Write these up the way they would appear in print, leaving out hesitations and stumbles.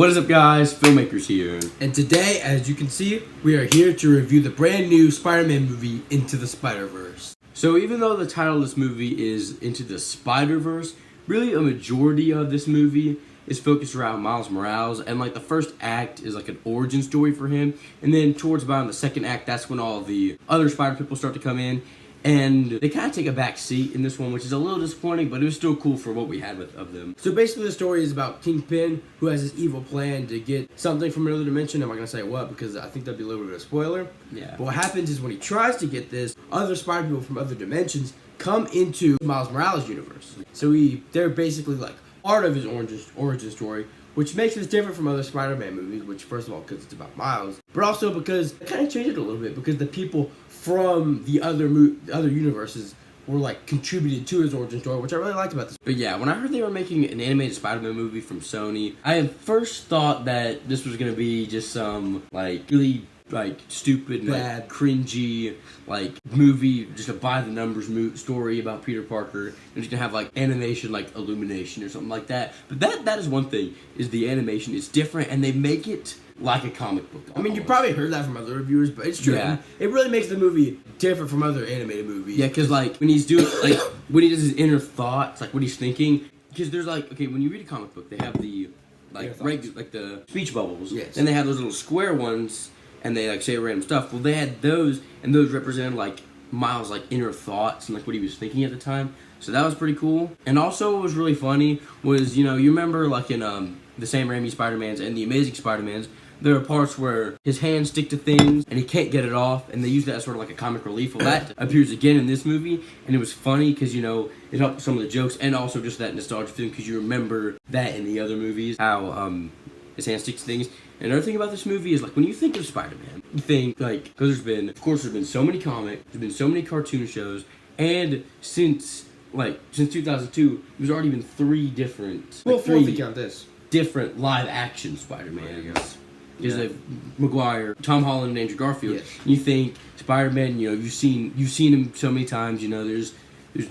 What is up, guys? Filmmakers here. And today, as you can see, we are here to review the brand new Spider-Man movie, Into the Spider-Verse. So even though the title of this movie is Into the Spider-Verse, really a majority of this movie is focused around Miles Morales, and like the first act is like an origin story for him, and then towards about the second act, that's when all the other Spider people start to come in, and they kind of take a back seat in this one, which is a little disappointing, but it was still cool for what we had of them. So basically the story is about Kingpin, who has this evil plan to get something from another dimension. I'm not going to say what, because I think that'd be a little bit of a spoiler. Yeah. But what happens is when he tries to get this, other Spider people from other dimensions come into Miles Morales' universe. So they're basically like part of his origin story, which makes this different from other Spider-Man movies, which first of all, because it's about Miles, but also because it kind of changed it a little bit, because the people from the other universes were like contributed to his origin story, which I really liked about this. But yeah, when I heard they were making an animated Spider-Man movie from Sony, I at first thought that this was gonna be just some like really like stupid, bad, like cringy like movie, just a by the numbers story about Peter Parker, and it's gonna have like animation like Illumination or something like that. But that is one thing, is the animation is different and they make it like a comic book. I mean, you probably heard that from other reviewers, but it's true. Yeah. It really makes the movie different from other animated movies. Yeah, because like when he's doing like when he does his inner thoughts, like what he's thinking, because there's like, okay, when you read a comic book, they have the like like the speech bubbles, yes, and they have those little square ones, and they like say random stuff. Well, they had those, and those represented like Miles' like inner thoughts and like what he was thinking at the time. So that was pretty cool. And also, what was really funny was, you know, you remember like in the Sam Raimi Spider-Mans and the Amazing Spider-Mans, there are parts where his hands stick to things and he can't get it off, and they use that as sort of like a comic relief. Well, that appears again in this movie, and it was funny because, you know, it helped some of the jokes and also just that nostalgia feeling because you remember that in the other movies, how his hands stick to things. And another thing about this movie is, like, when you think of Spider-Man, you think, like, because there's been so many comics, there's been so many cartoon shows, and since 2002, there's already been three different, different live-action Spider-Mans. Because they have Maguire, Tom Holland, and Andrew Garfield. Yes. You think Spider-Man, you know, you've seen him so many times. You know, there's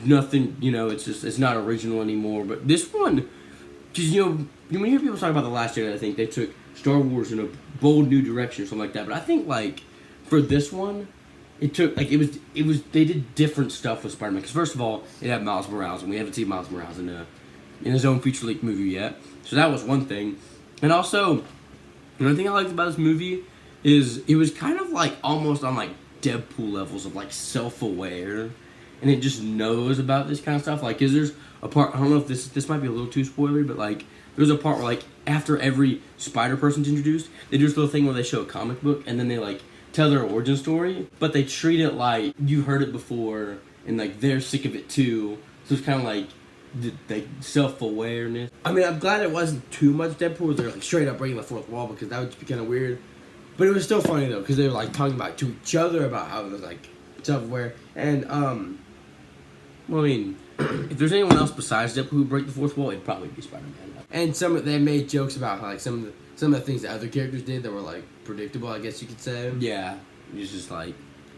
nothing. You know, it's not original anymore. But this one, because you know, when you hear people talk about The Last Jedi, I think they took Star Wars in a bold new direction or something like that. But I think like for this one, it took like it was they did different stuff with Spider-Man. Because first of all, it had Miles Morales, and we haven't seen Miles Morales in his own feature length movie yet. So that was one thing, and also. Another thing I liked about this movie is it was kind of like almost on like Deadpool levels of like self-aware, and it just knows about this kind of stuff. Like, cause there's a part, I don't know if this might be a little too spoilery, but like there's a part where like after every Spider person's introduced, they do this little thing where they show a comic book and then they like tell their origin story, but they treat it like you heard it before and like they're sick of it too. So it's kind of like the self-awareness. I mean, I'm glad it wasn't too much Deadpool. They're like straight up breaking the fourth wall, because that would be kind of weird. But it was still funny though, because they were like talking about to each other about how it was like self-aware. And well, I mean, if there's anyone else besides Deadpool who would break the fourth wall, it'd probably be Spider-Man. And they made jokes about how, like some of the things that other characters did that were like predictable, I guess you could say. Yeah, it's just like.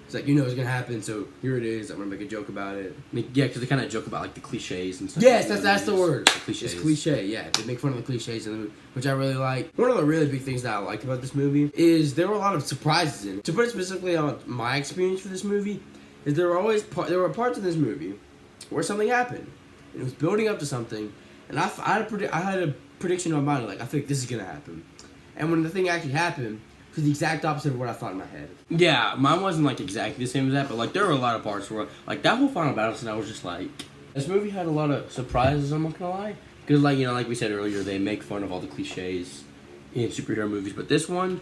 It's like, you know it's gonna happen, so here it is. I'm gonna make a joke about it. I mean, yeah, because they kind of joke about like the cliches and stuff. Yes, that's the word. The cliches. It's cliche, yeah. They make fun of the cliches in the movie, which I really like. One of the really big things that I liked about this movie is there were a lot of surprises in it. To put it specifically on my experience for this movie, is there were parts in this movie where something happened, and it was building up to something, and I had a prediction in my mind, like I think this is gonna happen, and when the thing actually happened. It's the exact opposite of what I thought in my head. Yeah, mine wasn't like exactly the same as that, but like there were a lot of parts where like that whole final battle scene, I was just like, this movie had a lot of surprises. I'm not gonna lie, because like, you know, like we said earlier, they make fun of all the cliches in superhero movies, but this one,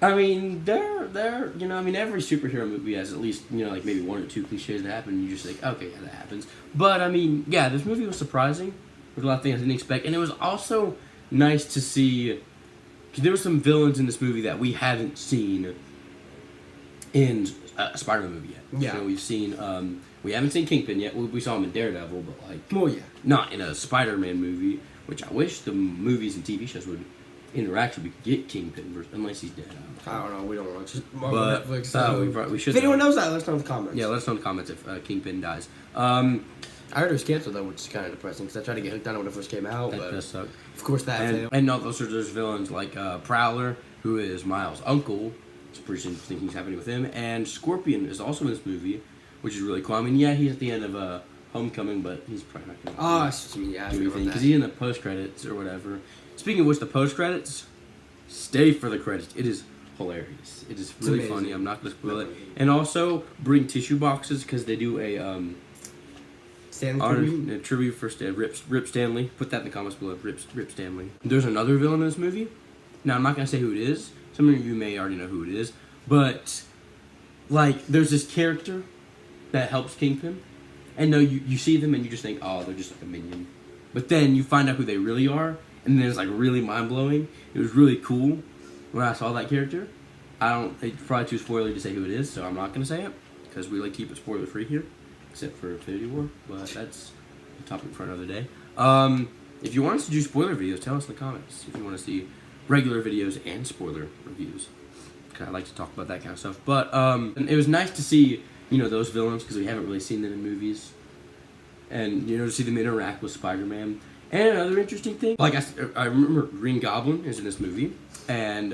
I mean, they're you know, I mean, every superhero movie has at least, you know, like maybe one or two cliches that happen, and you just think, okay, yeah, that happens. But I mean, yeah, this movie was surprising. There's a lot of things I didn't expect, and it was also nice to see. There were some villains in this movie that we haven't seen in a Spider-Man movie yet. Yeah. So we haven't seen Kingpin yet. We saw him in Daredevil, but like, well, yeah, not in a Spider-Man movie. Which I wish the movies and TV shows would interact so we could get Kingpin, unless he's dead. I don't know. We don't watch Marvel, Netflix. We should. If anyone knows that, let us know in the comments. Yeah, let us know in the comments if Kingpin dies. I heard it was canceled though, which is kind of depressing because I tried to get hooked on it when it first came out. That but does suck. of course, that failed. And no, those are those villains like Prowler, who is Miles' uncle. It's pretty interesting things happening with him. And Scorpion is also in this movie, which is really cool. I mean, yeah, he's at the end of Homecoming, but he's probably not going to Yeah, I do forgot anything about because that. he's in the post credits or whatever. Speaking of which, the post credits, stay for the credits. It is hilarious. It is really amazing. funny. I'm not going to spoil it. And also bring tissue boxes because they do a Stanley tribute for Rip Stanley. Put that in the comments below. Rip Stanley. There's another villain in this movie. Now I'm not gonna say who it is. Some of you may already know who it is, but like there's this character that helps Kingpin, and no, you see them and you just think, oh, they're just like a minion, but then you find out who they really are, and then it's like really mind blowing. It was really cool when I saw that character. It's probably too spoilery to say who it is, so I'm not gonna say it because we like to keep it spoiler free here. Except for Infinity War, but that's a topic for another day. If you want us to do spoiler videos, tell us in the comments. If you want to see regular videos and spoiler reviews, I like to talk about that kind of stuff. But and it was nice to see those villains because we haven't really seen them in movies, and to see them interact with Spider-Man. And another interesting thing, like I remember Green Goblin is in this movie, and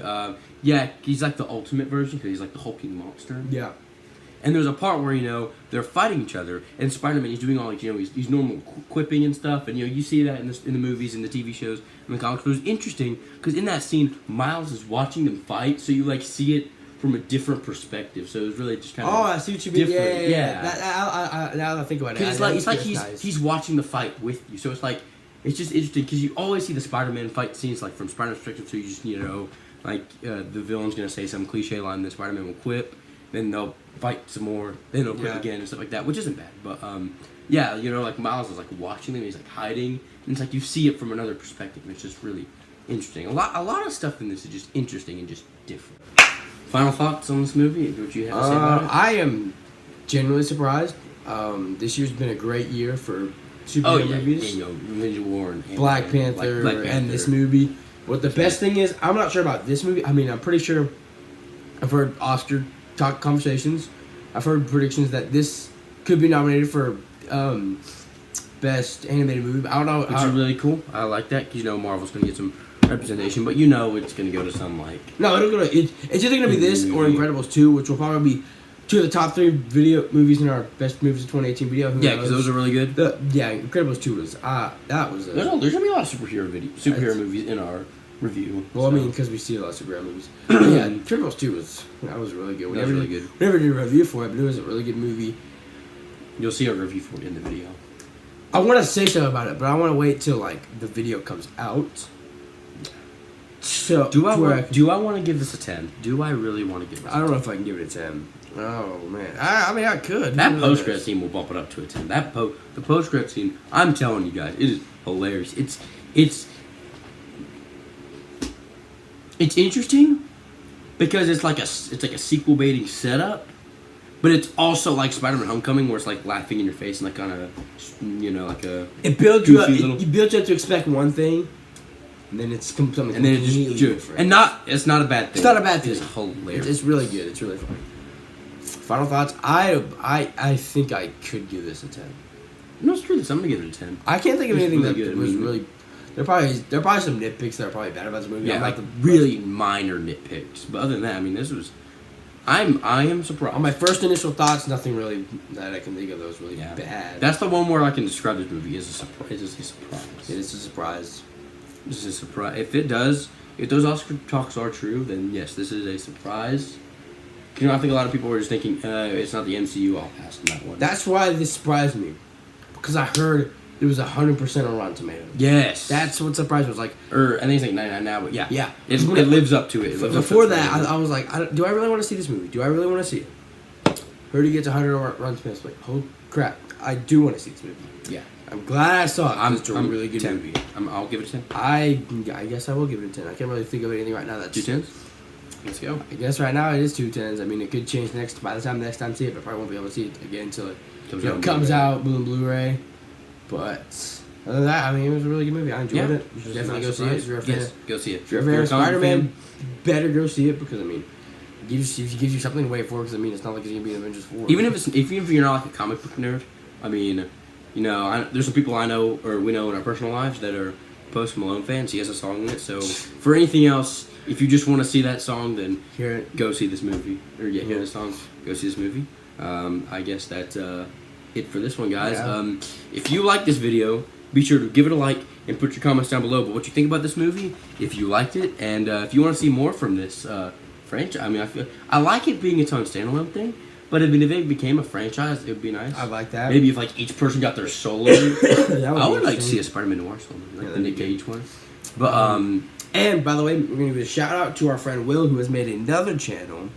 yeah, he's like the ultimate version because he's like the hulking monster. Yeah. And there's a part where, they're fighting each other, and Spider-Man, he's doing all, he's normal quipping and stuff, and, you see that in the movies, in the TV shows, in the comics, but it was interesting, because in that scene, Miles is watching them fight, so you, see it from a different perspective, so it was really just kind of I see what you mean. different. Yeah. Now that I think about it. Because he's watching the fight with you, so it's just interesting, because you always see the Spider-Man fight scenes, from Spider-Man's perspective, so you just, the villain's going to say some cliche line, then Spider-Man will quip, then they'll fight some more, then they'll quit again and stuff like that, which isn't bad. But yeah, Miles is watching them, he's hiding, and it's you see it from another perspective, and it's just really interesting. A lot of stuff in this is just interesting and just different. Final thoughts on this movie? What you have to say about it? I am genuinely surprised. This year's been a great year for superhero movies. Ninja War and Black Panther and this movie. What the best thing is, I'm not sure about this movie. I mean, I'm pretty sure I've heard Oscar conversations. I've heard predictions that this could be nominated for best animated movie. I don't know. Which is really cool. I like that because Marvel's gonna get some representation, but it's gonna go to some no, it'll go to it's either gonna be this or Incredibles 2, which will probably be two of the top 3 video movies in our best movies of 2018 video. Yeah, because those are really good. Incredibles 2 was that was. There's gonna be a lot of superhero movies in our review. Well, I mean, because we see a lot of superhero movies. Yeah, Incredibles 2 was really good. That was really good. We never did a review for it, but it was a really good movie. You'll see a review for it in the video. I want to say something about it, but I want to wait till the video comes out. So do I want to give this a 10? Do I really want to give this? I don't know if I can give it a 10. Oh man, I mean I could. That post credit scene will bump it up to a 10. The post credit scene, I'm telling you guys, it is hilarious. It's interesting because it's like a sequel baiting setup, but it's also like Spider-Man: Homecoming, where it's laughing in your face and kind of it builds you up. You build you up to expect one thing, and then it's something and then it just different. And it's not a bad thing. It's not a bad thing. It's hilarious. It's really good. It's really funny. Final thoughts. I think I could give this a 10. No, screw this. I'm gonna give it a 10. I can't think of anything that was really. There are probably some nitpicks that are probably bad about this movie. Yeah, really minor nitpicks. But other than that, I mean, this was. I am surprised. On my first initial thoughts, nothing really that I can think of that was really bad. That's the one where I can describe this movie as a surprise. It is a surprise. It is a surprise. This is a surprise. If those Oscar talks are true, then yes, this is a surprise. I think a lot of people were just thinking it's not the MCU. I'll pass on that one. That's why this surprised me, because I heard it was 100% on Rotten Tomatoes. Yes, that's what surprised me. I was like, I think it's 99 now, but yeah, it when lives up to it. Before that, I was like, do I really want to see this movie? Do I really want to see it? Heard it gets 100 on Rotten Tomatoes. Like, oh crap, I do want to see this movie. Yeah, I'm glad I saw it. It's a really good 10. movie. I'll give it a 10. I guess I will give it a 10. I can't really think of anything right now that's 2 10s. Let's go. I guess right now it is 2 10s. I mean, it could change by the time next time I see it, but I probably won't be able to see it again until it comes out Blu-ray. But other than that, I mean, it was a really good movie. I enjoyed it. You should definitely go see it. If you're a fan, go see it. If you're a fan of Spider-Man, better go see it because I mean, it gives you something to wait for. Because I mean, it's not like it's gonna be an Avengers 4. Even if you're not a comic book nerd, I mean, there's some people I know or we know in our personal lives that are Post Malone fans. He has a song in it. So for anything else, if you just want to see that song, then Hear it. go see this movie. Or hear the song, go see this movie. I guess that's it for this one, guys. Yeah. If you like this video, be sure to give it a like and put your comments down below. But what you think about this movie, if you liked it, and if you want to see more from this franchise. I mean, I like it being its own standalone thing. But I mean, if it became a franchise, it would be nice. I like that. Maybe if like each person got their solo. I would like to see a Spider-Man Noir solo, like the Nick Cage one. But and by the way, we're gonna give a shout out to our friend Will, who has made another channel.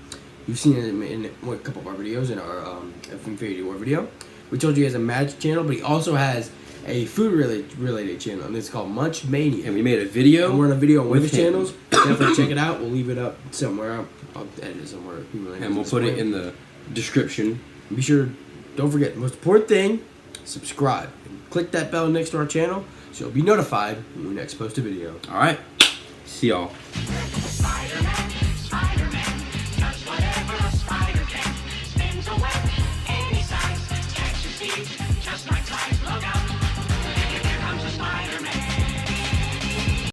You've seen it in a couple of our videos, in our Infinity War video. We told you he has a magic channel, but he also has a food related channel, and it's called Munch Mania. And we made a video. And we're on a video on one of with his him. channels. Definitely check it out. We'll leave it up somewhere. I'll edit it somewhere. And we'll put it in the description. Be sure, don't forget, the most important thing, subscribe. And click that bell next to our channel so you'll be notified when we next post a video. All right. See y'all.